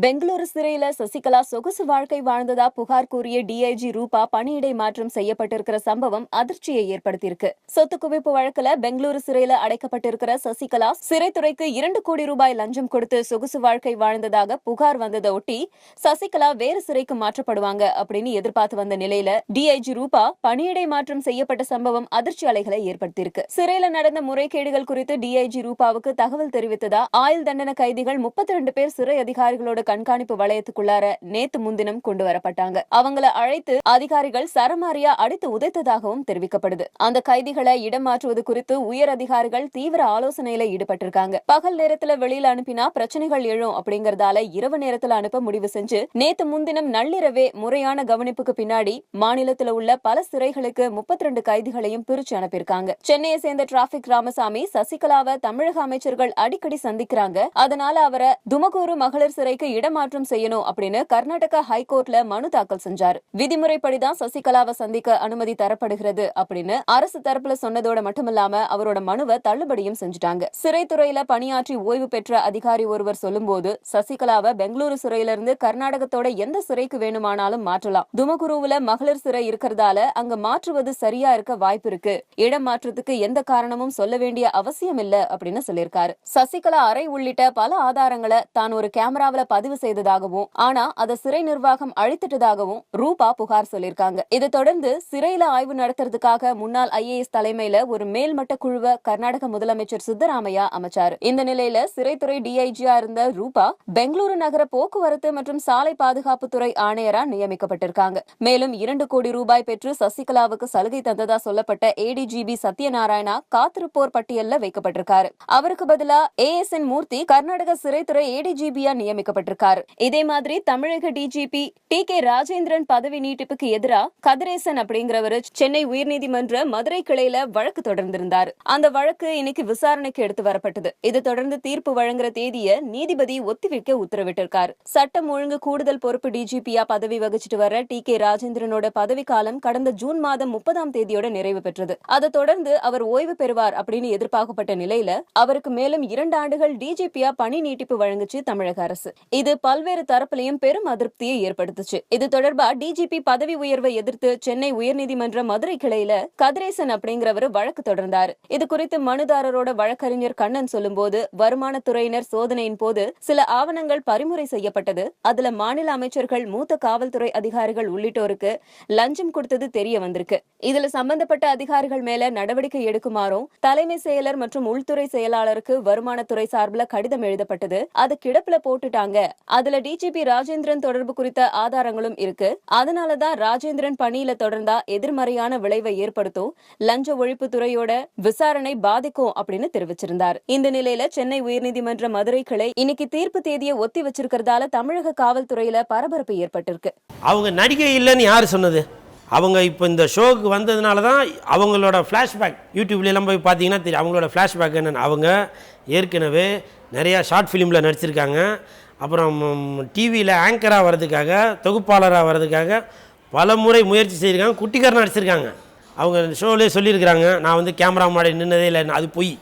பெங்களூரு சிறையில சசிகலா சொகுசு வாழ்க்கை வாழ்ந்ததா புகார் கூறிய டிஐஜி ரூபா பணியிடை மாற்றம் செய்யப்பட்டிருக்கிற சம்பவம் அதிர்ச்சியை ஏற்படுத்தியிருக்கு. சொத்து குவிப்பு வழக்குல பெங்களூரு சிறையில அடைக்கப்பட்டிருக்கிற சசிகலா சிறைத்துறைக்கு 2 கோடி ரூபாய் லஞ்சம் கொடுத்து சொகுசு வாழ்க்கை வாழ்ந்ததாக புகார் வந்ததை ஒட்டி சசிகலா வேறு சிறைக்கு மாற்றப்படுவாங்க அப்படின்னு எதிர்பார்த்து வந்த நிலையில டிஐஜி ரூபா பணியிடை மாற்றம் செய்யப்பட்ட சம்பவம் அதிர்ச்சி அலைகளை ஏற்படுத்தியிருக்கு. சிறையில நடந்த முறைகேடுகள் குறித்து டிஐஜி ரூபாவுக்கு தகவல் தெரிவித்ததா ஆயுள் தண்டனை கைதிகள் 32 பேர் சிறை அதிகாரிகளோட கண்காணிப்பு வளையத்துக்குள்ளார நேத்து முன்தினம் கொண்டு வரப்பட்டாங்க. அவங்கள அழைத்து அதிகாரிகள் சரமாரியா அடித்து உதைத்ததாகவும் தெரிவிக்கப்படுது. அந்த கைதிகளை இடம் மாற்றுவது குறித்து உயர் அதிகாரிகள் தீவிர ஆலோசனையில ஈடுபட்டிருக்காங்க. பகல் நேரத்துல வெளியில அனுப்பினா பிரச்சனைகள் எழும் அப்படிங்கறதால இரவு நேரத்துல அனுப்ப முடிவு செஞ்சு நேத்து முன்தினம் நள்ளிரவே முறையான கவனிப்புக்கு பின்னாடி மாநிலத்துல உள்ள பல சிறைகளுக்கு 32 கைதிகளையும் பிரிச்சு அனுப்பியிருக்காங்க. சென்னையை சேர்ந்த டிராபிக் ராமசாமி சசிகலாவை தமிழக அமைச்சர்கள் அடிக்கடி சந்திக்கிறாங்க, அதனால அவரை துமகூரு மகளிர் சிறைக்கு இடமாற்றம் செய்யணும் அப்படின்னு கர்நாடகா ஹைகோர்ட்ல மனு தாக்கல் செஞ்சாரு. விதிமுறைப்படிதான் சசிகலாவை சந்திக்க அனுமதி தரப்படுகிறது அப்படின்னு அரசு தரப்புல சொன்னதோட மட்டுமில்லாம அவரோட மனுவை தள்ளுபடியும் செஞ்சுட்டாங்க. சிறைத்துறையில பணியாற்றி ஓய்வு பெற்ற அதிகாரி ஒருவர் சொல்லும்போது சசிகலாவை பெங்களூரு சிறையில இருந்து கர்நாடகத்தோட எந்த சிறைக்கு வேணுமானாலும் மாற்றலாம். துமகுருவுல மகளிர் சிறை இருக்கிறதால அங்க மாற்றுவது சரியா இருக்க வாய்ப்பு இருக்கு. இடம் மாற்றத்துக்கு எந்த காரணமும் சொல்ல வேண்டிய அவசியம் இல்ல அப்படின்னு சொல்லியிருக்காரு. சசிகலா அறை உள்ளிட்ட பல ஆதாரங்களை தான் ஒரு கேமராவில பதிவு செய்ததாகவும் ஆனா அதை சிறை நிர்வாகம் அழித்துட்டதாகவும் ரூபா புகார் சொல்லியிருக்காங்க. இதை தொடர்ந்து சிறையில ஆய்வு நடத்துறதுக்காக முன்னாள் IAS தலைமையில ஒரு மேல்மட்ட குழுவை கர்நாடக முதலமைச்சர் சித்தராமையா அமைச்சாரு. இந்த நிலையில சிறைத்துறை டிஐஜியா இருந்த ரூபா பெங்களூரு நகர போக்குவரத்து மற்றும் சாலை பாதுகாப்புத்துறை ஆணையரா நியமிக்கப்பட்டிருக்காங்க. மேலும் 2 கோடி ரூபாய் பெற்று சசிகலாவுக்கு சலுகை தந்ததா சொல்லப்பட்ட ADGP சத்யநாராயணா காத்திருப்போர் பட்டியல்ல வைக்கப்பட்டிருக்காரு. அவருக்கு பதிலா ASN மூர்த்தி கர்நாடக சிறைத்துறை ADGP-யா நியமிக்கப்பட்டிருக்காரு. இதே மாதிரி தமிழக டிஜிபி TK ராஜேந்திரன் பதவி நீட்டிப்புக்கு எதிராக கதிரேசன் அப்படிங்கிறவரு சென்னை உயர்நீதிமன்ற மதுரை கிளையில வழக்கு தொடர்ந்திருந்தாரு. அந்த வழக்கு இன்னைக்கு விசாரணைக்கு எடுத்து வரப்பட்டது. இதை தொடர்ந்து தீர்ப்பு வழங்குற தேதியை நீதிபதி ஒத்திவைக்க உத்தரவிட்டிருக்காரு. சட்டம் ஒழுங்கு கூடுதல் பொறுப்பு டிஜிபியா பதவி வகிச்சுட்டு வர TK ராஜேந்திரனோட பதவி காலம் கடந்த ஜூன் மாதம் 30ஆம் தேதியோட நிறைவு பெற்றது. அதை தொடர்ந்து அவர் ஓய்வு பெறுவார் அப்படின்னு எதிர்பார்க்கப்பட்ட நிலையில அவருக்கு மேலும் 2 ஆண்டுகள் டிஜிபியா பணி நீட்டிப்பு வழங்குச்சு தமிழக அரசு. இது பல்வேறு தரப்பிலையும் பெரும் அதிருப்தியை ஏற்படுத்துச்சு. இது தொடர்பா டிஜிபி பதவி உயர்வை எதிர்த்து சென்னை உயர்நீதிமன்ற மதுரை கிளையில கதிரேசன் அப்படிங்கிறவர் வழக்கு தொடர்ந்தாரு. இது குறித்து மனுதாரரோட வழக்கறிஞர் கண்ணன் சொல்லும்போது வருமானத்துறையினர் சோதனையின் போது சில ஆவணங்கள் பறிமுறை செய்யப்பட்டது. அதுல மாநில அமைச்சர்கள், மூத்த காவல்துறை அதிகாரிகள் உள்ளிட்டோருக்கு லஞ்சம் கொடுத்தது தெரிய வந்திருக்கு. இதுல சம்பந்தப்பட்ட அதிகாரிகள் மேல நடவடிக்கை எடுக்குமாறும் தலைமை செயலர் மற்றும் உள்துறை செயலாளருக்கு வருமானத்துறை சார்பில் கடிதம் எழுதப்பட்டது. அது கிடப்புல போட்டுட்டாங்க. அதுல டிஜிபி ராஜேந்திரன் தொடர்பு குறித்த ஆதாரங்களும் இருக்கு. அதனாலதான் ராஜேந்திரன் பணியில தொடர்ந்தா எதிர்மறையான விளைவை ஏற்படுத்தும், லஞ்ச ஒழிப்பு துறையோட விசாரணை பாதிக்கும் அப்படின்னு தெரிவிச்சிருந்தார். இந்த நிலையில சென்னை உயர்நீதிமன்ற மதுரை கிளை இன்னைக்கு தீர்ப்பு தேதியை ஒத்தி வச்சிருக்கிறதால தமிழக காவல்துறையில பரபரப்பு ஏற்பட்டிருக்கு. அவங்க நடிகை இல்லைன்னு யாரு சொன்னது? அவங்க இப்போ இந்த ஷோக்கு வந்ததுனால தான் அவங்களோட ஃப்ளாஷ்பேக் யூடியூப்லாம் போய் பார்த்தீங்கன்னா தெரியும். அவங்களோட ஃப்ளாஷ்பேக் என்னென்னு, அவங்க ஏற்கனவே நிறையா ஷார்ட் ஃபிலிமில் நடிச்சிருக்காங்க. அப்புறம் டிவியில் ஆங்கராக வர்றதுக்காக, தொகுப்பாளராக வர்றதுக்காக பல முறை முயற்சி செய்திருக்காங்க. குட்டிக்காரனாக நடிச்சிருக்காங்க. அவங்க ஷோவிலே சொல்லியிருக்கிறாங்க, நான் வந்து கேமரா மாடி நின்னதே இல்லை, அது பொய்.